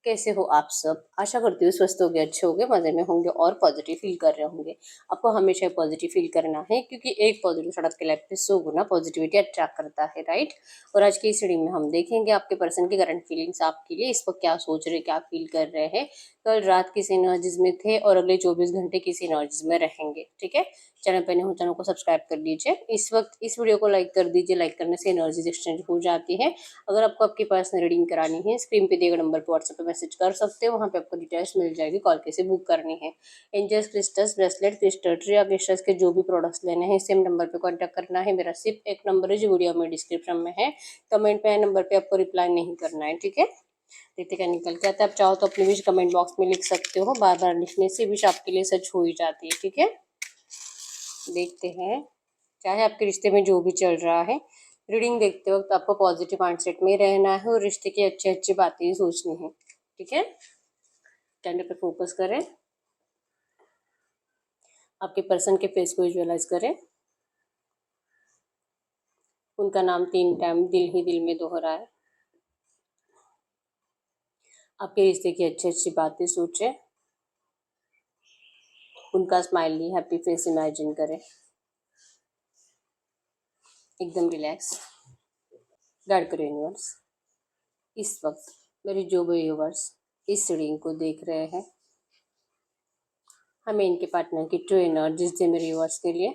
कैसे हो आप सब? आशा करती हूँ स्वस्थ होंगे, अच्छे होंगे, मज़े में होंगे और पॉजिटिव फील कर रहे होंगे। आपको हमेशा पॉजिटिव फील करना है क्योंकि एक पॉजिटिव थॉट आपके लाइफ में 100 गुना पॉजिटिविटी अट्रैक्ट करता है, राइट? और आज की इस रीडिंग में हम देखेंगे आपके पर्सन की करंट फीलिंग्स आपके लिए इस वक्त क्या सोच रहे, क्या फील कर रहे हैं, कल रात किस एनर्जीज में थे और अगले 24 घंटे किस एनर्जीज में रहेंगे। ठीक है, चैनल पर नए हो चैनल को सब्सक्राइब कर लीजिए। इस वक्त इस वीडियो को लाइक कर दीजिए, लाइक करने से एनर्जीज एक्सचेंज हो जाती है। अगर आपको आपकी पर्सनल रीडिंग करानी है, स्क्रीन पे दिए गए नंबर पर व्हाट्सएप पे मैसेज कर सकते हो, वहाँ पे आपको डिटेल्स मिल जाएगी, कॉल कैसे बुक करनी है। Angels, crystals, bracelet, crystal tree या क्रिस्टल्स के जो भी प्रोडक्ट्स लेने हैं सेम नंबर पे कांटेक्ट करना है। मेरा सिर्फ एक नंबर है जो वीडियो में डिस्क्रिप्शन में है, कमेंट पे नंबर पे आपको रिप्लाई नहीं करना है। ठीक है, देखते क्या निकल के आता है। आप चाहो तो अपनी विश कमेंट बॉक्स में लिख सकते हो, बार बार लिखने से विश आपके लिए सच हो ही जाती है। ठीक है, देखते हैं चाहे आपके रिश्ते में जो भी चल रहा है, रीडिंग देखते वक्त आपको पॉजिटिव माइंडसेट में रहना है और रिश्ते की अच्छी अच्छी बातें ही सोचनी है। ठीक है, कैंडल पे फोकस करें, आपके पर्सन के फेस को विजुअलाइज करें, उनका नाम 3 टाइम दिल ही दिल में दोहराए, आपके रिश्ते की अच्छी अच्छी बातें सोचें, उनका स्माइली हैप्पी फेस इमेजिन करें, एकदम रिलैक्स। गाइड करें यूनिवर्स, इस वक्त मेरे जो भी व्यूअर्स इस रीडिंग को देख रहे हैं, हमें इनके पार्टनर की ट्रू एनर्जीज दे। मेरे व्यूअर्स के लिए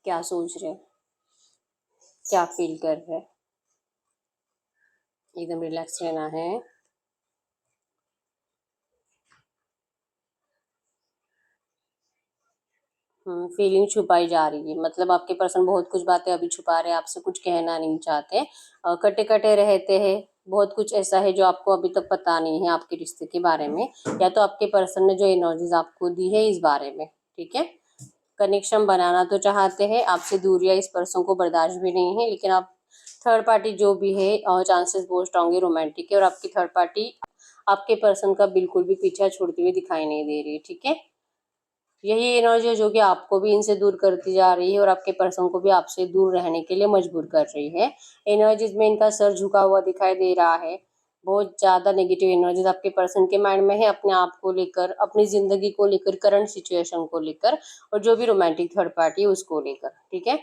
क्या सोच रहे हैं, क्या फील कर रहे हैं, एकदम रिलैक्स रहना है। फीलिंग छुपाई जा रही है, मतलब आपके पर्सन बहुत कुछ बातें अभी छुपा रहे हैं, आपसे कुछ कहना नहीं चाहते, कटे कटे रहते हैं। बहुत कुछ ऐसा है जो आपको अभी तक पता नहीं है आपके रिश्ते के बारे में, या तो आपके पर्सन ने जो एनर्जीज आपको दी है इस बारे में। ठीक है, कनेक्शन बनाना तो चाहते हैं, आपसे दूरियां इस पर्सन को बर्दाश्त भी नहीं है, लेकिन आप थर्ड पार्टी जो भी है चांसेस बहुत स्ट्रांग है रोमांटिक है, और आपकी थर्ड पार्टी आपके पर्सन का बिल्कुल भी पीछा छोड़ती हुई दिखाई नहीं दे रही है। ठीक है, यही एनर्जी है जो कि आपको भी इनसे दूर करती जा रही है और आपके पर्सन को भी आपसे दूर रहने के लिए मजबूर कर रही है। एनर्जीज में इनका सर झुका हुआ दिखाई दे रहा है, बहुत ज्यादा नेगेटिव एनर्जीज आपके पर्सन के माइंड में है, अपने आप को लेकर, अपनी जिंदगी को लेकर, करंट सिचुएशन को लेकर, और जो भी रोमांटिक थर्ड पार्टी है उसको लेकर। ठीक है,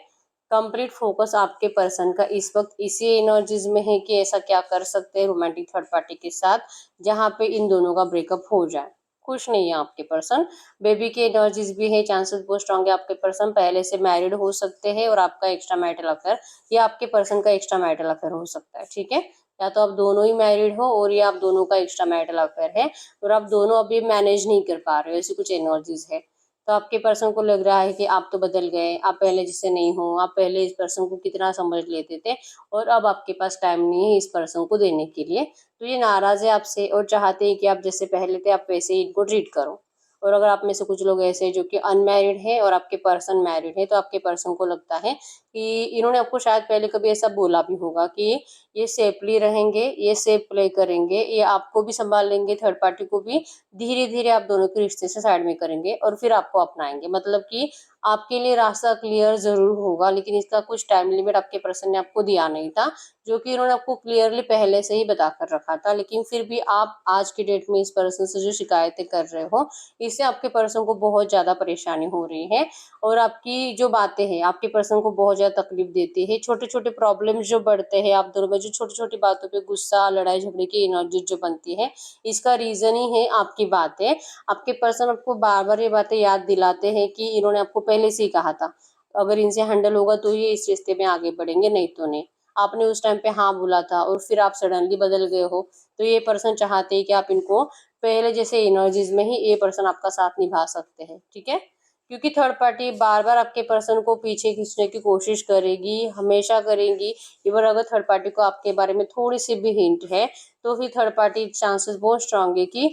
कंप्लीट फोकस आपके पर्सन का इस वक्त इसी एनर्जीज में है कि ऐसा क्या कर सकते हैं रोमांटिक थर्ड पार्टी के साथ जहाँ पे इन दोनों का ब्रेकअप हो जाए। खुश नहीं है आपके पर्सन, बेबी की एनर्जीज भी है, चांसेस बहुत स्ट्रांग है आपके पर्सन पहले से मैरिड हो सकते हैं और आपका एक्स्ट्रा मैरिटल अफेयर या आपके पर्सन का एक्स्ट्रा मैरिटल अफेयर हो सकता है। ठीक है, या तो आप दोनों ही मैरिड हो और ये आप दोनों का एक्स्ट्रा मैरिटल अफेयर है और आप दोनों अभी मैनेज नहीं कर पा रहे हो, ऐसी कुछ एनर्जीज है। तो आपके पर्सन को लग रहा है कि आप तो बदल गए, आप पहले जैसे नहीं हो, आप पहले इस पर्सन को कितना समझ लेते थे और अब आपके पास टाइम नहीं है इस पर्सन को देने के लिए। तो ये नाराज है आपसे और चाहते हैं कि आप जैसे पहले थे आप वैसे ही इनको ट्रीट करो। और अगर आप में से कुछ लोग ऐसे हैं जो कि अनमैरिड है और आपके पर्सन मैरिड है, तो आपके पर्सन को लगता है कि इन्होंने आपको शायद पहले कभी ऐसा बोला भी होगा कि ये सेफली रहेंगे, ये सेफ प्ले करेंगे, ये आपको भी संभाल लेंगे, थर्ड पार्टी को भी धीरे धीरे आप दोनों के रिश्ते से साइड में करेंगे और फिर आपको अपनाएंगे। मतलब कि आपके लिए रास्ता क्लियर जरूर होगा, लेकिन इसका कुछ टाइम लिमिट आपके पर्सन ने आपको दिया नहीं था, जो कि इन्होंने आपको क्लियरली पहले से ही बता कर रखा था। लेकिन फिर भी आप आज की डेट में इस पर्सन से जो शिकायतें कर रहे हो, इससे आपके पर्सन को बहुत ज्यादा परेशानी हो रही है और आपकी जो बातें हैं आपके पर्सन को बहुत ज्यादा तकलीफ देती है। छोटे छोटे प्रॉब्लम्स जो बढ़ते हैं आप दोनों में, जो छोटी छोटी बातों पे गुस्सा, लड़ाई झगड़े की एनर्जी जो बनती है, इसका रीजन ही है आपकी बातें। आपके पर्सन आपको बार बार ये बातें याद दिलाते हैं कि इन्होंने आपको पहले से ही कहा था, अगर इनसे हैंडल होगा तो ये इस रिश्ते में आगे बढ़ेंगे, नहीं तो नहीं। आपने उस टाइम पे हाँ बोला था और फिर आप सडनली बदल गए हो, तो ये पर्सन चाहते हैं कि आप इनको पहले जैसे एनर्जीज में ही ये पर्सन आपका साथ निभा सकते हैं। ठीक है, क्योंकि थर्ड पार्टी बार बार आपके पर्सन को पीछे खींचने की कोशिश करेगी, हमेशा करेंगी। इवन अगर थर्ड पार्टी को आपके बारे में थोड़ी सी भी हिंट है तो फिर थर्ड पार्टी चांसेस बहुत स्ट्रांग है कि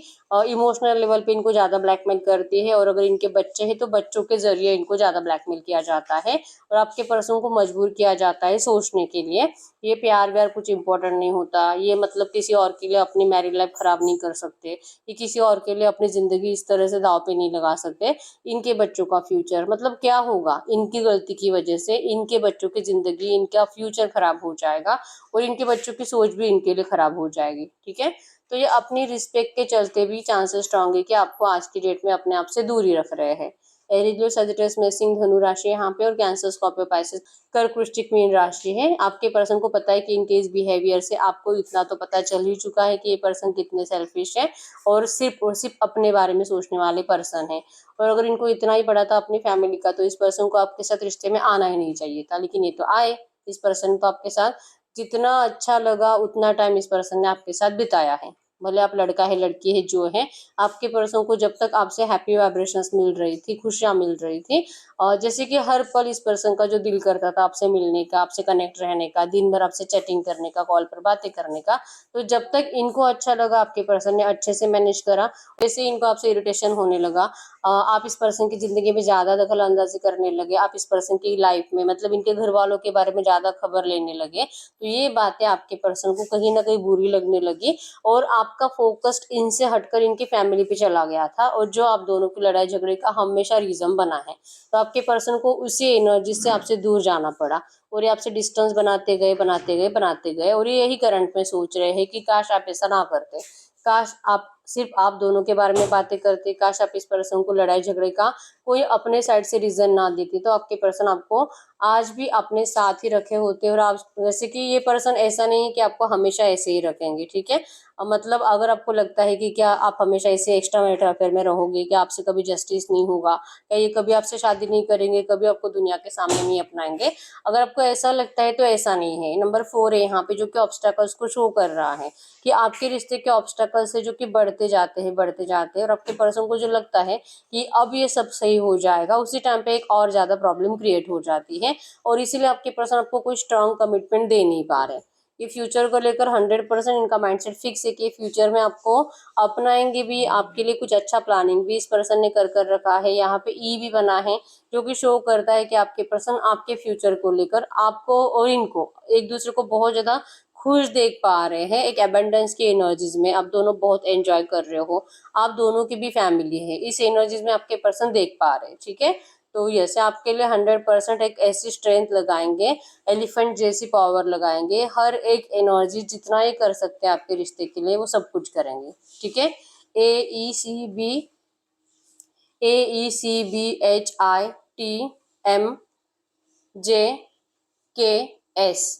इमोशनल लेवल पे इनको ज्यादा ब्लैकमेल करती है, और अगर इनके बच्चे हैं तो बच्चों के जरिए इनको ज्यादा ब्लैकमेल किया जाता है और आपके पर्सन को मजबूर किया जाता है सोचने के लिए ये प्यार व्यार कुछ इंपॉर्टेंट नहीं होता, ये मतलब किसी और के लिए अपनी मैरिड लाइफ खराब नहीं कर सकते, ये किसी और के लिए अपनी जिंदगी इस तरह से दाव पे नहीं लगा सकते। इनके बच्चों का फ्यूचर, मतलब क्या होगा इनकी गलती की वजह से, इनके बच्चों की जिंदगी, इनका फ्यूचर खराब हो जाएगा और इनके बच्चों की सोच भी इनके लिए खराब हो जाएगी। जाएगी, ठीक है। तो ये अपनी रिस्पेक्ट के चलते भी चांसेस स्ट्रांग है कि आपको आज की डेट में अपने आप से दूर ही रख रहे हैं। एरिड सजिटेरियस में सिंह धनु राशि यहाँ पे और कैंसर स्कॉर्पियो पाइसेस कर्क वृश्चिक मीन राशि है। आपके पर्सन को पता है कि इनके इस बिहेवियर से आपको इतना तो पता चल ही चुका है कि ये पर्सन कितने सेल्फिश है और सिर्फ अपने बारे में सोचने वाले पर्सन है। और अगर इनको इतना ही पड़ा था अपनी फैमिली का तो इस पर्सन को आपके साथ रिश्ते में आना ही नहीं चाहिए था, लेकिन ये तो आए। इस पर्सन को आपके साथ जितना अच्छा लगा उतना टाइम इस पर्सन ने आपके साथ बिताया है। भले आप लड़का है लड़की है जो है, आपके पर्सन को जब तक आपसे हैप्पी वाइब्रेशंस मिल रही थी, खुशियां मिल रही थी, और जैसे कि हर पल इस पर्सन का जो दिल करता था आपसे मिलने का, आपसे कनेक्ट रहने का, दिन भर आपसे चैटिंग करने का, कॉल पर बातें करने का, तो जब तक इनको अच्छा लगा, आपके पर्सन ने अच्छे से मैनेज करा, वैसे इनको आपसे इरिटेशन होने लगा। आप इस पर्सन की जिंदगी में ज्यादा दखल अंदाजी करने लगे, आप इस पर्सन की लाइफ में मतलब इनके घर वालों के बारे में ज्यादा खबर लेने लगे, तो ये बातें आपके पर्सन को कहीं ना कहीं बुरी लगने लगी और आपका फोकस्ड इनसे हटकर इनकी फैमिली पे चला गया था, और जो आप दोनों की लड़ाई झगड़े का हमेशा रीजन बना है। तो आपके पर्सन को उसी एनर्जी से आपसे दूर जाना पड़ा और ये आपसे डिस्टेंस बनाते गए बनाते गए बनाते गए, और ये यही करंट में सोच रहे हैं कि काश आप ऐसा ना करते, काश आप सिर्फ आप दोनों के बारे में बातें करते, काश आप इस पर्सन को लड़ाई झगड़े का कोई अपने साइड से रीजन ना देती, तो आपके पर्सन आपको आज भी अपने साथ ही रखे होते। और आप जैसे कि ये पर्सन ऐसा नहीं है कि आपको हमेशा ऐसे ही रखेंगे, ठीक है। मतलब अगर आपको लगता है कि क्या आप हमेशा ऐसे एक्स्ट्रा मैरिटल अफेयर में रहोगे, कि आपसे कभी जस्टिस नहीं होगा, या ये कभी आपसे शादी नहीं करेंगे, कभी आपको दुनिया के सामने नहीं अपनाएंगे, अगर आपको ऐसा लगता है तो ऐसा नहीं है। नंबर 4 है यहाँ पे जो कि ऑब्स्टेकल्स को शो कर रहा है कि आपके रिश्ते के ऑब्स्टेकल्स है जो कि बढ़ते जाते हैं बढ़ते जाते हैं, और आपके पर्सन को जो लगता है कि अब ये सब सही हो जाएगा, उसी टाइम पे एक और ज्यादा प्रॉब्लम क्रिएट हो जाती है, और इसीलिए आपके पर्सन आपको कोई स्ट्रांग कमिटमेंट दे नहीं पा रहे। ये फ्यूचर को लेकर 100% इनका माइंडसेट फिक्स है कि फ्यूचर में आपको अपनाएंगे भी, आपके लिए कुछ अच्छा प्लानिंग भी इस पर्सन ने कर कर रखा है। यहाँ पे ई भी बना है जो कि शो करता है कि आपके पर्सन आपके फ्यूचर को लेकर आपको और इनको एक दूसरे को बहुत ज्यादा खुश देख पा रहे हैं। एक एबंडेंस की एनर्जीज में आप दोनों बहुत एंजॉय कर रहे हो, आप दोनों की भी फैमिली है, इस एनर्जीज में आपके पर्सन देख पा रहे हैं, ठीक है। तो यसे आपके लिए 100% एक ऐसी स्ट्रेंथ लगाएंगे, एलिफेंट जैसी पावर लगाएंगे, हर एक एनर्जी जितना ही कर सकते हैं आपके रिश्ते के लिए वो सब कुछ करेंगे, ठीक है। AECBHITMJKS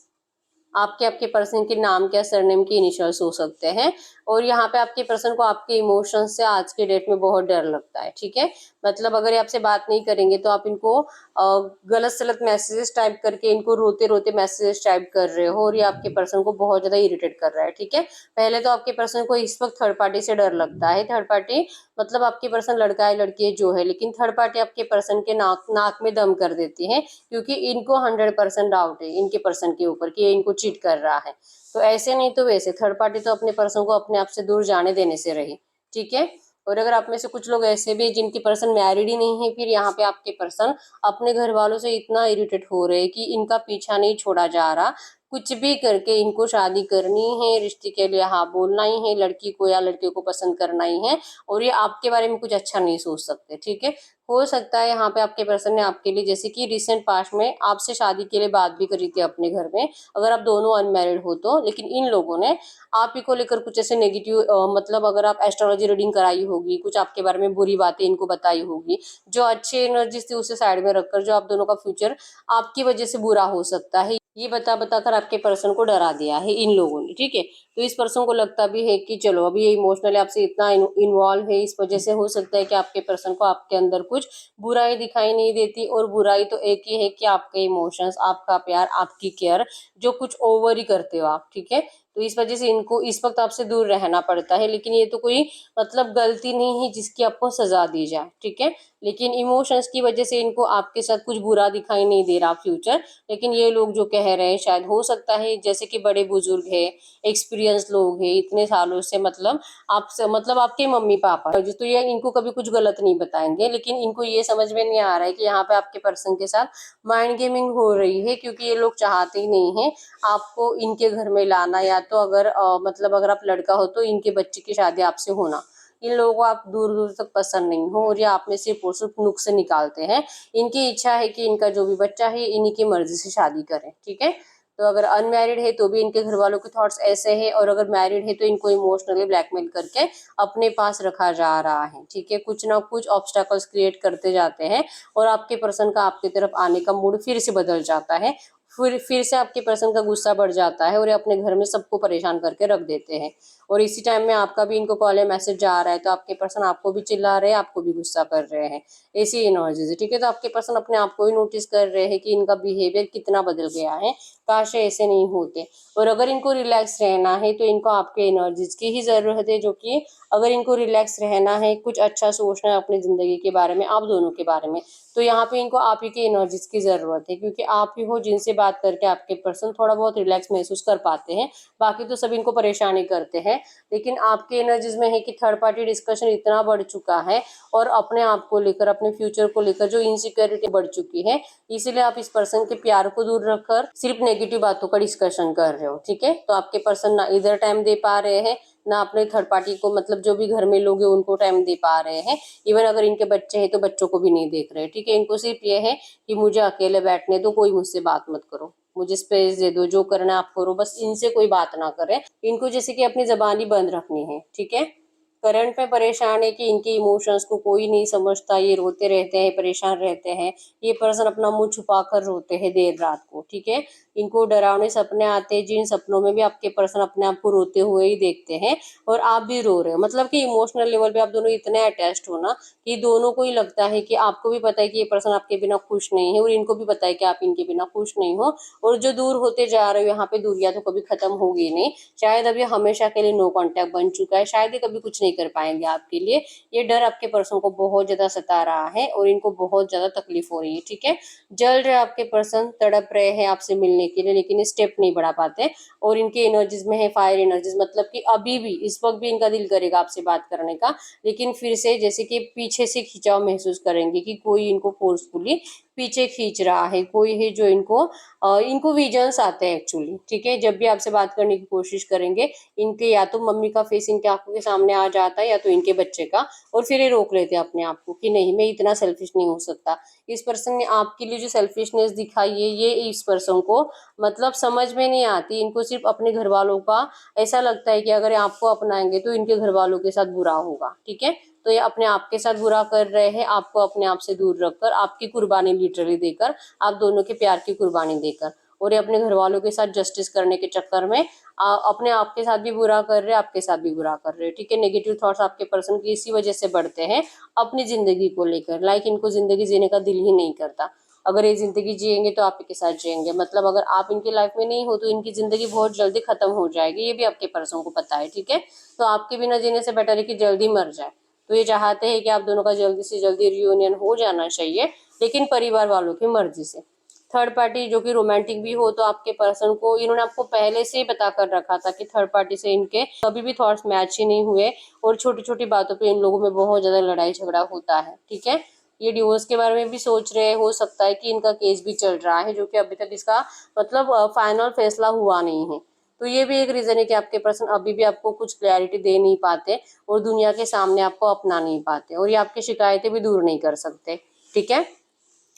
आपके आपके पर्सन के नाम क्या सरनेम के इनिशियल्स हो सकते हैं। और यहाँ पे आपके पर्सन को आपके इमोशंस से आज के डेट में बहुत डर लगता है, ठीक है। मतलब अगर ये आपसे बात नहीं करेंगे तो आप इनको गलत सलत मैसेजेस टाइप करके इनको रोते रोते मैसेजेस टाइप कर रहे हो, और ये आपके पर्सन को बहुत ज्यादा इरिटेट कर रहा है, ठीक है। पहले तो आपके पर्सन को इस वक्त थर्ड पार्टी से डर लगता है। थर्ड पार्टी मतलब आपके पर्सन लड़का है लड़की है जो है, लेकिन थर्ड पार्टी आपके पर्सन के नाक में दम कर देती है, क्योंकि इनको 100% डाउट है इनके पर्सन के ऊपर कि ये इनको चीट कर रहा है। तो ऐसे नहीं तो वैसे थर्ड पार्टी तो अपने पर्सन को अपने आप से दूर जाने देने से रही, ठीक है। और अगर आप में से कुछ लोग ऐसे भी जिनके पर्सन मैरिड ही नहीं है, फिर यहाँ पे आपके पर्सन अपने घर वालों से इतना इरिटेट हो रहे हैं कि इनका पीछा नहीं छोड़ा जा रहा, कुछ भी करके इनको शादी करनी है, रिश्ते के लिए हाँ बोलना ही है, लड़की को या लड़के को पसंद करना ही है, और ये आपके बारे में कुछ अच्छा नहीं सोच सकते, ठीक है। हो सकता है यहाँ पे आपके पर्सन ने आपके लिए जैसे कि रिसेंट पास्ट में आपसे शादी के लिए बात भी करी थी अपने घर में, अगर आप दोनों अनमैरिड हो तो, लेकिन इन लोगों ने आप ही को लेकर कुछ ऐसे नेगेटिव मतलब अगर आप एस्ट्रोलॉजी रीडिंग कराई होगी, कुछ आपके बारे में बुरी बातें इनको बताई होगी, जो अच्छी एनर्जी थी उसे साइड में रखकर जो आप दोनों का फ्यूचर आपकी वजह से बुरा हो सकता है, ये बता बताकर आपके पर्सन को डरा दिया है इन लोगों ने, ठीक है। तो इस पर्सन को लगता भी है कि चलो अभी ये इमोशनली आपसे इतना इन्वॉल्व है, इस वजह से हो सकता है कि आपके पर्सन को आपके अंदर कुछ बुराई दिखाई नहीं देती, और बुराई तो एक ही है कि आपके इमोशंस, आपका प्यार, आपकी केयर जो कुछ ओवर ही करते हो आप, ठीक है। तो इस वजह से इनको इस वक्त आपसे दूर रहना पड़ता है, लेकिन ये तो कोई मतलब गलती नहीं है जिसकी आपको सजा दी जाए, ठीक है। लेकिन इमोशंस की वजह से इनको आपके साथ कुछ बुरा दिखाई नहीं दे रहा फ्यूचर, लेकिन ये लोग जो कह रहे हैं शायद हो सकता है जैसे कि बड़े बुजुर्ग है, एक्सपीरियंस लोग हैं इतने सालों से, मतलब आपसे मतलब आपके मम्मी पापा जो, तो ये इनको कभी कुछ गलत नहीं बताएंगे, लेकिन इनको ये समझ में नहीं आ रहा है कि यहाँ पे आपके पर्सन के साथ माइंड गेमिंग हो रही है, क्योंकि ये लोग चाहते ही नहीं है आपको इनके घर में लाना, या तो अगर मतलब अगर आप लड़का हो तो इनके बच्चे की शादी आपसे होना, इन लोगों को आप दूर दूर तक पसंद नहीं हो, और ये आप में सिर्फ और सिर्फ नुक्स निकालते हैं। इनकी इच्छा है कि इनका जो भी बच्चा है इन्हीं की मर्जी से शादी करें, ठीक है। तो अगर अनमैरिड है तो भी इनके घर वालों के थॉट्स ऐसे हैं, और अगर मैरिड है तो इनको इमोशनली ब्लैकमेल करके अपने पास रखा जा रहा है। ठीक है, कुछ ना कुछ ऑब्स्टेकल्स क्रिएट करते जाते हैं और आपके पर्सन का आपकी तरफ आने का मूड फिर से बदल जाता है। फिर से आपके पर्सन का गुस्सा बढ़ जाता है और ये अपने घर में सबको परेशान करके रख देते हैं। और इसी टाइम में आपका भी इनको कॉल या मैसेज जा रहा है तो आपके पर्सन आपको भी चिल्ला रहे हैं, आपको भी गुस्सा कर रहे हैं। ऐसी एनर्जीज है। ठीक है, तो आपके पर्सन अपने आप को ही नोटिस कर रहे हैं कि इनका बिहेवियर कितना बदल गया है, काश ये ऐसे नहीं होते। और अगर इनको रिलैक्स रहना है तो इनको आपके एनर्जीज की ही जरूरत है, जो कि अगर इनको रिलैक्स रहना है, कुछ अच्छा सोचना है अपनी जिंदगी के बारे में, आप दोनों के बारे में, तो यहाँ पे इनको आप ही की एनर्जीज की जरूरत है, क्योंकि आप ही हो जिनसे बात करके आपके पर्सन थोड़ा बहुत रिलैक्स महसूस कर पाते हैं। बाकी तो सब इनको परेशानी करते हैं। लेकिन आपके एनर्जीज में है कि थर्ड पार्टी डिस्कशन इतना बढ़ चुका है और अपने आप को लेकर, अपने फ्यूचर को लेकर जो इनसिक्योरिटी बढ़ चुकी है, इसीलिए आप इस पर्सन के प्यार को दूर रखकर सिर्फ नेगेटिव बातों का डिस्कशन कर रहे हो। ठीक है, तो आपके पर्सन ना इधर टाइम दे पा रहे हैं, ना अपने थर्ड पार्टी को, मतलब जो भी घर में लोग हैं उनको टाइम दे पा रहे हैं। इवन अगर इनके बच्चे हैं तो बच्चों को भी नहीं देख रहे। ठीक है, इनको सिर्फ ये है कि मुझे अकेले बैठने दो, कोई मुझसे बात मत करो, मुझे स्पेस दे दो, जो करना है आप करो, बस इनसे कोई बात ना करे। इनको जैसे कि अपनी जबान ही बंद रखनी है। ठीक है, करंट में परेशान है कि इनके इमोशंस को कोई नहीं समझता, ये रोते रहते हैं, परेशान रहते हैं। ये पर्सन अपना मुंह छुपा कर रोते हैं देर रात को। ठीक है, इनको डरावने सपने आते हैं, जिन सपनों में भी आपके पर्सन अपने आप को रोते हुए ही देखते हैं और आप भी रो रहे हो। मतलब कि इमोशनल लेवल पे आप दोनों इतने अटैच्ड हो ना कि दोनों को ही लगता है कि आपको भी पता है कि ये पर्सन आपके बिना खुश नहीं है और इनको भी पता है कि आप इनके बिना खुश नहीं हो। और जो दूर होते जा रहे हो, यहाँ पे दूरियां तो कभी खत्म होगी नहीं। शायद अभी हमेशा के लिए नो कांटेक्ट बन चुका है, शायद ये कभी कुछ नहीं कर पाएंगे आपके लिए। ये डर आपके पर्सन को बहुत ज्यादा सता रहा है और इनको बहुत ज्यादा तकलीफ हो रही है। ठीक है, जल रहे आपके पर्सन, तड़प रहे हैं आपसे मिलने के लिए, लेकिन स्टेप नहीं बढ़ा पाते। और इनके एनर्जीज में है फायर एनर्जीज, मतलब कि अभी भी इस वक्त भी इनका दिल करेगा आपसे बात करने का, लेकिन फिर से जैसे कि पीछे से खिंचाव महसूस करेंगे कि कोई इनको फोर्सफुली पीछे खींच रहा है, कोई है जो इनको विजन्स आते हैं एक्चुअली। ठीक है, जब भी आपसे बात करने की कोशिश करेंगे, इनके या तो मम्मी का फेस इनके आंखों के सामने आ जाता है या तो इनके बच्चे का, और फिर ये रोक लेते हैं अपने आप को कि नहीं, मैं इतना सेल्फिश नहीं हो सकता। इस पर्सन ने आपके लिए जो सेल्फिशनेस दिखाई है, ये इस पर्सन को मतलब समझ में नहीं आती। इनको सिर्फ अपने घर वालों का ऐसा लगता है कि अगर ये आपको अपनाएंगे तो इनके घर वालों के साथ बुरा होगा। ठीक है, तो ये अपने आप के साथ बुरा कर रहे हैं, आपको अपने आप से दूर रखकर, आपकी कुर्बानी लिटरली देकर, आप दोनों के प्यार की कुर्बानी देकर। और ये अपने घर वालों के साथ जस्टिस करने के चक्कर में अपने आप के साथ भी बुरा कर रहे हैं, आपके साथ भी बुरा कर रहे हैं। ठीक है, नेगेटिव थॉट्स आपके पर्सन की इसी वजह से बढ़ते हैं अपनी जिंदगी को लेकर। लाइक इनको जिंदगी जीने का दिल ही नहीं करता। अगर ये जिंदगी जिएंगे तो आप ही के साथ जिएंगे, मतलब अगर आप इनकी लाइफ में नहीं हो तो इनकी जिंदगी बहुत जल्दी खत्म हो जाएगी, ये भी आपके पर्सन को पता है। ठीक है, तो आपके बिना जीने से बेटर है कि जल्दी मर जाए। तो ये चाहते हैं कि आप दोनों का जल्दी से जल्दी रियूनियन हो जाना चाहिए, लेकिन परिवार वालों की मर्जी से। थर्ड पार्टी जो कि रोमांटिक भी हो तो आपके पर्सन को, इन्होंने आपको पहले से ही बता कर रखा था कि थर्ड पार्टी से इनके कभी भी थॉट्स मैच ही नहीं हुए और छोटी छोटी बातों पे इन लोगों में बहुत ज्यादा लड़ाई झगड़ा होता है। ठीक है, ये डिवोर्स के बारे में भी सोच रहे हैं, हो सकता है कि इनका केस भी चल रहा है, जो कि अभी तक इसका मतलब फाइनल फैसला हुआ नहीं है। तो ये भी एक रीजन है कि आपके पर्सन अभी भी आपको कुछ क्लैरिटी दे नहीं पाते और दुनिया के सामने आपको अपना नहीं पाते, और ये आपकी शिकायतें भी दूर नहीं कर सकते। ठीक है,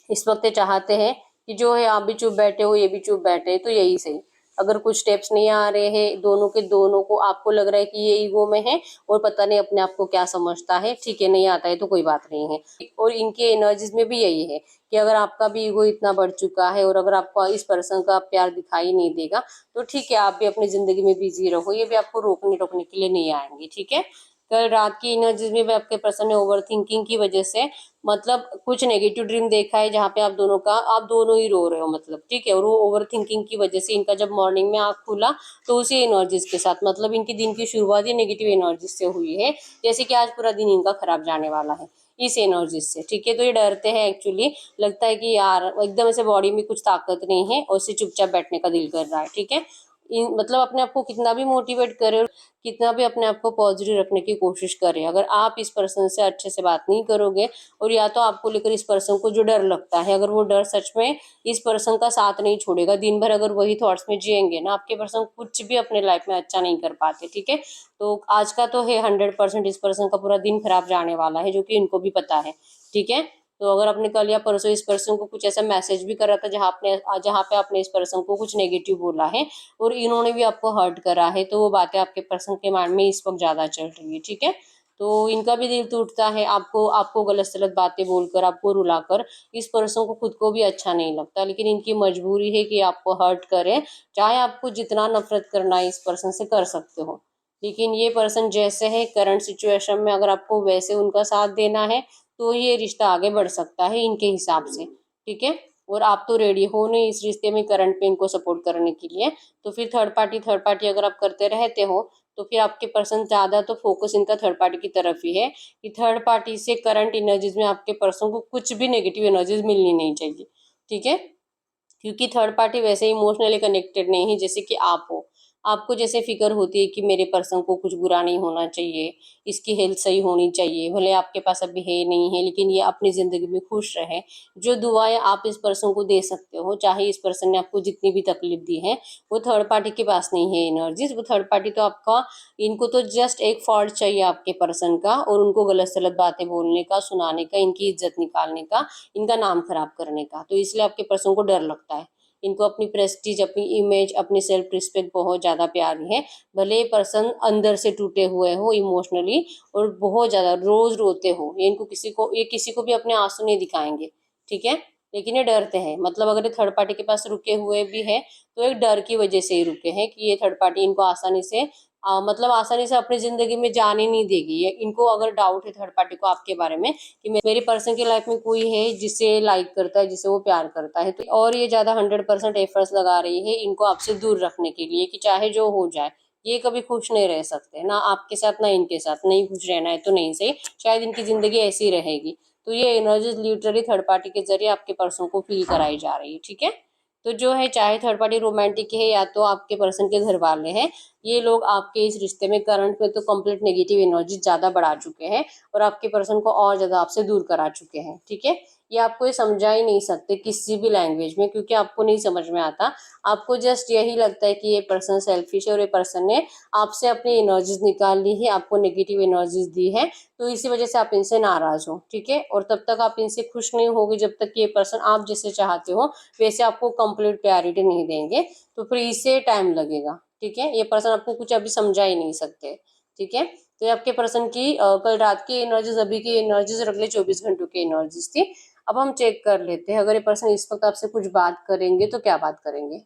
इस वक्त ये चाहते हैं कि जो है आप भी चुप बैठे हो, ये भी चुप बैठे, तो यही सही। अगर कुछ स्टेप्स नहीं आ रहे हैं दोनों के, दोनों को आपको लग रहा है कि ये ईगो में है और पता नहीं अपने आप को क्या समझता है, ठीक है, नहीं आता है तो कोई बात नहीं है। और इनके एनर्जीज में भी यही है कि अगर आपका भी ईगो इतना बढ़ चुका है और अगर आपको इस पर्सन का प्यार दिखाई नहीं देगा तो ठीक है, आप भी अपनी जिंदगी में बिजी रहो, ये भी आपको रोकने टोकने के लिए नहीं आएंगे। ठीक है, कल रात की एनर्जीज में भी आपके पर्सन ने ओवर थिंकिंग की वजह से मतलब कुछ नेगेटिव ड्रीम देखा है जहाँ पे आप दोनों ही रो रहे हो, मतलब ठीक है। और वो ओवर थिंकिंग की वजह से इनका जब मॉर्निंग में आँख खुला तो उसी एनर्जीज के साथ, मतलब इनकी दिन की शुरुआत ही नेगेटिव एनर्जीज से हुई है, जैसे कि आज पूरा दिन इनका खराब जाने वाला है इस एनर्जीज से। ठीक है, तो ये डरते हैं एक्चुअली, लगता है कि यार एकदम ऐसे बॉडी में कुछ ताकत नहीं है और उससे चुपचाप बैठने का दिल कर रहा है। ठीक है, मतलब अपने आप को कितना भी मोटिवेट करे, कितना भी अपने आप को पॉजिटिव रखने की कोशिश करें, अगर आप इस पर्सन से अच्छे से बात नहीं करोगे और या तो आपको लेकर इस पर्सन को जो डर लगता है, अगर वो डर सच में इस पर्सन का साथ नहीं छोड़ेगा, दिन भर अगर वही थॉट्स में जिएंगे ना, आपके पर्सन कुछ भी अपने लाइफ में अच्छा नहीं कर पाते। ठीक है, तो आज का तो है 100% इस पर्सन का पूरा दिन खराब जाने वाला है, जो कि इनको भी पता है। ठीक है, तो अगर आपने कल या परसों इस पर्सन को कुछ ऐसा मैसेज भी करा था जहाँ पे आपने इस पर्सन को कुछ नेगेटिव बोला है और इन्होंने भी आपको हर्ट करा है, तो वो बातें आपके पर्सन के माइंड में इस वक्त ज्यादा चल रही है। ठीक है, तो इनका भी दिल टूटता है, आपको आपको गलत सलत बातें बोलकर, आपको रुलाकर। इस पर्सन को खुद को भी अच्छा नहीं लगता, लेकिन इनकी मजबूरी है कि आपको हर्ट करें। चाहे आपको जितना नफरत करना है इस पर्सन से कर सकते हो, लेकिन ये पर्सन जैसे है करंट सिचुएशन में, अगर आपको वैसे उनका साथ देना है तो ये रिश्ता आगे बढ़ सकता है इनके हिसाब से। ठीक है, और आप तो रेडी हो नहीं इस रिश्ते में करंट पे इनको सपोर्ट करने के लिए, तो फिर थर्ड पार्टी अगर आप करते रहते हो तो फिर आपके पर्सन ज्यादा तो फोकस इनका थर्ड पार्टी की तरफ ही है कि थर्ड पार्टी से करंट एनर्जीज में आपके पर्सन को कुछ भी नेगेटिव एनर्जीज मिलनी नहीं चाहिए। ठीक है, क्योंकि थर्ड पार्टी वैसे इमोशनली कनेक्टेड नहीं है जैसे कि आप हो। आपको जैसे फिक्र होती है कि मेरे पर्सन को कुछ बुरा नहीं होना चाहिए, इसकी हेल्थ सही होनी चाहिए, भले आपके पास अभी है नहीं है लेकिन ये अपनी जिंदगी में खुश रहे। जो दुआएं आप इस पर्सन को दे सकते हो, चाहे इस पर्सन ने आपको जितनी भी तकलीफ दी है, वो थर्ड पार्टी के पास नहीं है एनर्जीज। वो थर्ड पार्टी तो आपका, इनको तो जस्ट एक फॉल्ट चाहिए आपके पर्सन का, और उनको गलत सलत बातें बोलने का, सुनाने का, इनकी इज्जत निकालने का, इनका नाम खराब करने का। तो इसलिए आपके पर्सन को डर लगता है। इनको अपनी प्रेस्टीज, अपनी इमेज, अपनी सेल्फ रिस्पेक्ट बहुत ज्यादा प्यारी है। भले ये पर्सन अंदर से टूटे हुए हो इमोशनली और बहुत ज्यादा रोज रोते हो, ये किसी को भी अपने आंसू नहीं दिखाएंगे। ठीक है, लेकिन ये डरते हैं, मतलब अगर ये थर्ड पार्टी के पास रुके हुए भी है तो एक डर की वजह से ही रुके हैं कि ये थर्ड पार्टी इनको आसानी से मतलब आसानी से अपनी जिंदगी में जाने नहीं देगी। ये इनको अगर डाउट है थर्ड पार्टी को आपके बारे में कि मेरी पर्सन की लाइफ में कोई है जिसे लाइक करता है, जिसे वो प्यार करता है, तो और ये ज्यादा 100% एफर्ट्स लगा रही है इनको आपसे दूर रखने के लिए कि चाहे जो हो जाए ये कभी खुश नहीं रह सकते, ना आपके साथ ना इनके साथ। नहीं खुश रहना है तो नहीं सही, शायद इनकी जिंदगी ऐसी ही रहेगी। तो ये एनर्जी लिटरली थर्ड पार्टी के जरिए आपके पर्सन को फील कराई जा रही है। ठीक है, तो जो है चाहे थर्ड पार्टी रोमांटिक है या तो आपके पर्सन के घर वाले हैं, ये लोग आपके इस रिश्ते में करंट में तो कंप्लीट नेगेटिव एनर्जी ज्यादा बढ़ा चुके हैं और आपके पर्सन को और ज्यादा आपसे दूर करा चुके हैं। ठीक है, ये आपको ये समझा ही नहीं सकते किसी भी लैंग्वेज में, क्योंकि आपको नहीं समझ में आता। आपको जस्ट यही लगता है कि ये पर्सन सेल्फिश है और ये पर्सन ने आपसे अपनी एनर्जीज निकाल ली है, आपको नेगेटिव एनर्जीज दी है, तो इसी वजह से आप इनसे नाराज हो। ठीक है, और तब तक आप इनसे खुश नहीं होगे जब तक कि ये पर्सन आप जैसे चाहते हो वैसे आपको कंप्लीट प्यारिटी नहीं देंगे, तो फिर इससे टाइम लगेगा। ठीक है, ये पर्सन आपको कुछ अभी समझा ही नहीं सकते। ठीक है, तो ये आपके पर्सन की कल रात की एनर्जीज, अभी की एनर्जीज और अगले 24 घंटों की एनर्जीज थी। अब हम चेक कर लेते हैं अगर ये पर्सन इस वक्त आपसे कुछ बात करेंगे तो क्या बात करेंगे।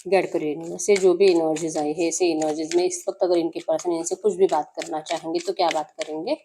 गाइड करिए से जो भी एनर्जीज आई है, ऐसे एनर्जीज में इस वक्त अगर इनके पर्सन इनसे कुछ भी बात करना चाहेंगे तो क्या बात करेंगे।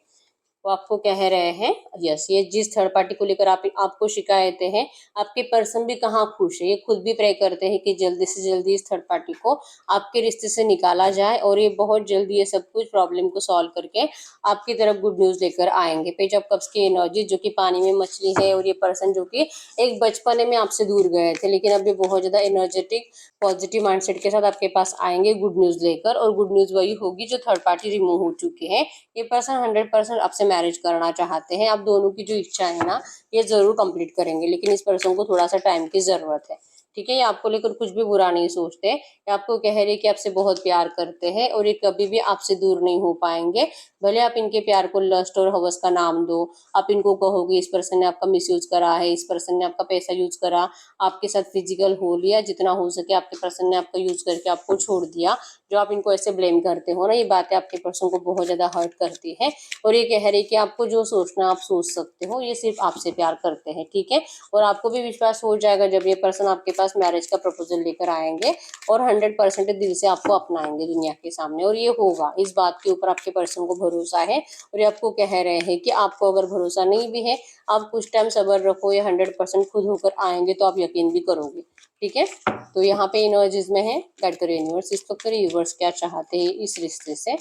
वो आपको कह रहे हैं, यस, ये जिस थर्ड पार्टी को लेकर आपको शिकायतें हैं, आपके पर्सन भी कहाँ खुश है। ये खुद भी प्रे करते हैं कि जल्दी से जल्दी इस थर्ड पार्टी को आपके रिश्ते से निकाला जाए और ये बहुत जल्दी ये सब कुछ प्रॉब्लम को सॉल्व करके आपकी तरफ गुड न्यूज लेकर आएंगे। पेज ऑफ कप्स की एनर्जी जो कि पानी में मछली है, और ये पर्सन जो कि एक बचपने में आपसे दूर गए थे लेकिन अब ये बहुत ज्यादा एनर्जेटिक पॉजिटिव माइंडसेट के साथ आपके पास आएंगे गुड न्यूज लेकर, और गुड न्यूज वही होगी जो थर्ड पार्टी रिमूव हो चुकी है। ये पर्सन 100% आपसे मैरिज करना चाहते हैं। आप दोनों की जो इच्छा है ना, ये जरूर कंप्लीट करेंगे, लेकिन इस पर्सन को थोड़ा सा टाइम की जरूरत है। ठीक है, ये आपको लेकर कुछ भी बुरा नहीं सोचते, ये आपको कह रहे हैं कि आपसे बहुत प्यार करते हैं और ये कभी भी आपसे दूर नहीं हो पाएंगे। भले आप इनके प्यार को लस्ट और हवस का नाम दो, आप इनको कहोगे इस पर्सन ने आपका मिसयूज करा है, इस पर्सन ने आपका पैसा यूज करा, आपके साथ फिजिकल हो लिया, जितना हो सके आपके पर्सन ने आपका यूज करके आपको छोड़ दिया, जो आप इनको ऐसे ब्लेम करते हो ना, ये बातें आपके पर्सन को बहुत ज्यादा हर्ट करती है। और ये कह रहे कि आपको जो सोचना आप सोच सकते हो, ये सिर्फ आपसे प्यार करते हैं। ठीक है, और आपको भी विश्वास हो जाएगा जब ये पर्सन आपके पास मैरिज का प्रपोजल लेकर आएंगे और 100% दिल से आपको अपनाएंगे दुनिया के सामने, और ये होगा। इस बात के ऊपर आपके पर्सन को भरोसा है और ये आपको कह रहे हैं कि आपको अगर भरोसा नहीं भी है, आप कुछ टाइम सब्र रखो, ये 100% खुद होकर आएंगे तो आप यकीन भी करोगे। ठीक है, तो यहाँ पे एनर्जीज में है गाइड करो यूनिवर्स, इस वक्त मेरे यूनिवर्स क्या चाहते हैं इस रिश्ते से।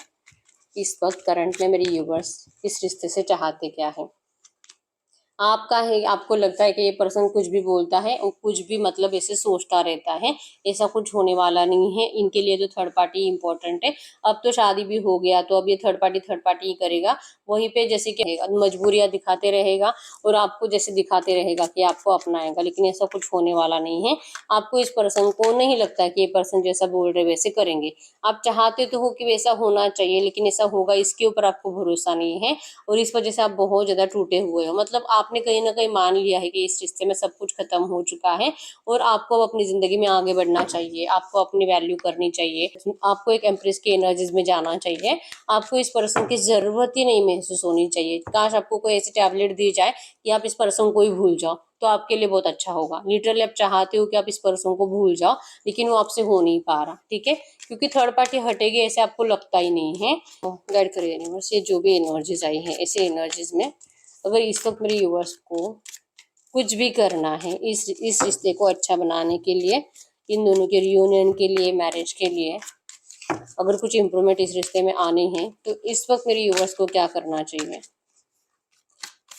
इस वक्त करंट में मेरे यूनिवर्स इस रिश्ते से चाहते क्या है। आपका है, आपको लगता है कि ये पर्सन कुछ भी बोलता है और कुछ भी मतलब ऐसे सोचता रहता है, ऐसा कुछ होने वाला नहीं है। इनके लिए तो थर्ड पार्टी इंपॉर्टेंट है। अब तो शादी भी हो गया तो अब ये थर्ड पार्टी ही करेगा। वहीं पे जैसे कि मजबूरियां दिखाते रहेगा और आपको जैसे दिखाते रहेगा कि आपको अपनाएगा, लेकिन ऐसा कुछ होने वाला नहीं है। आपको इस पर्सन को नहीं लगता है कि ये पर्सन जैसा बोल रहे वैसे करेंगे। आप चाहते तो हो कि वैसा होना चाहिए, लेकिन ऐसा होगा इसके ऊपर आपको भरोसा नहीं है और इस वजह से आप बहुत ज़्यादा टूटे हुए हो। मतलब आपने कहीं न कहीं मान लिया है कि इस रिश्ते में सब कुछ खत्म हो चुका है और आपको अब अपनी ज़िंदगी में आगे बढ़ना चाहिए, आपको अपनी वैल्यू करनी चाहिए, आपको एक एम्प्रेस की एनर्जीज़ में जाना चाहिए। आपको इस पर्सन की ज़रूरत ही नहीं महसूस होनी चाहिए। काश आपको कोई ऐसी टैबलेट दी जाए कि आप इस पर्सन को ही भूल जाओ, तो आपके लिए बहुत अच्छा होगा। लिटरली आप चाहते हो कि आप इस पर्सन को भूल जाओ, लेकिन वो आपसे हो नहीं पा रहा, ठीक है? क्योंकि थर्ड पार्टी हटेगी ऐसे आपको लगता ही नहीं है। गाइड करिए यूनिवर्स, ये जो भी एनर्जीज आई हैं ऐसे एनर्जीज में अगर इस वक्त मेरे यूवर्स को कुछ भी करना है इस रिश्ते को अच्छा बनाने के लिए, इन दोनों के रियूनियन के लिए, मैरिज के लिए, अगर कुछ इम्प्रूवमेंट इस रिश्ते में आने हैं तो इस वक्त मेरे यूवर्स को क्या करना चाहिए?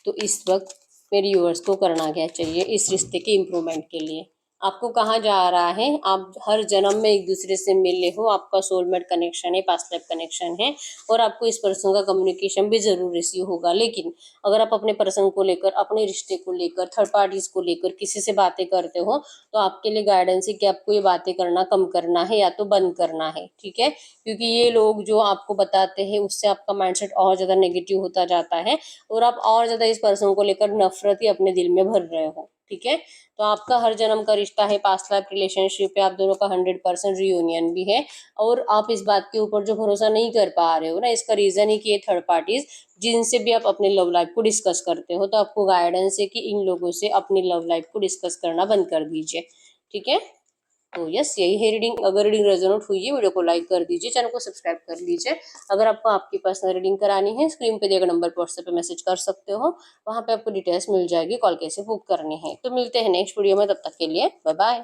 तो इस वक्त मेरे व्यूअर्स को करना क्या चाहिए इस रिश्ते के इम्प्रूवमेंट के लिए? आपको कहाँ जा रहा है? आप हर जन्म में एक दूसरे से मिले हो, आपका सोलमेट कनेक्शन है, पास्ट लाइफ कनेक्शन है और आपको इस पर्सन का कम्युनिकेशन भी ज़रूर रिसीव होगा। लेकिन अगर आप अपने पर्सन को लेकर, अपने रिश्ते को लेकर, थर्ड पार्टीज़ को लेकर किसी से बातें करते हो, तो आपके लिए गाइडेंस है कि आपको ये बातें करना कम करना है या तो बंद करना है, ठीक है? क्योंकि ये लोग जो आपको बताते हैं उससे आपका माइंडसेट और ज़्यादा नेगेटिव होता जाता है और आप और ज़्यादा इस पर्सन को लेकर नफरत ही अपने दिल में भर रहे हो, ठीक है? तो आपका हर जन्म का रिश्ता है, पास्ट लाइफ रिलेशनशिप है, आप दोनों का 100% रियूनियन भी है और आप इस बात के ऊपर जो भरोसा नहीं कर पा रहे हो ना, इसका रीज़न ही कि ये थर्ड पार्टीज जिनसे भी आप अपने लव लाइफ को डिस्कस करते हो, तो आपको गाइडेंस है कि इन लोगों से अपनी लव लाइफ को डिस्कस करना बंद कर दीजिए, ठीक है? तो यस, यही है रीडिंग। अगर रीडिंग रेजोनेट हुई है वीडियो को लाइक कर दीजिए, चैनल को सब्सक्राइब कर लीजिए। अगर आपको आपकी पर्सनल रीडिंग करानी है स्क्रीन पे दिए गए नंबर पर व्हाट्सएप पे मैसेज कर सकते हो, वहाँ पे आपको डिटेल्स मिल जाएगी कॉल कैसे बुक करनी है। तो मिलते हैं नेक्स्ट वीडियो में, तब तक के लिए बाय बाय।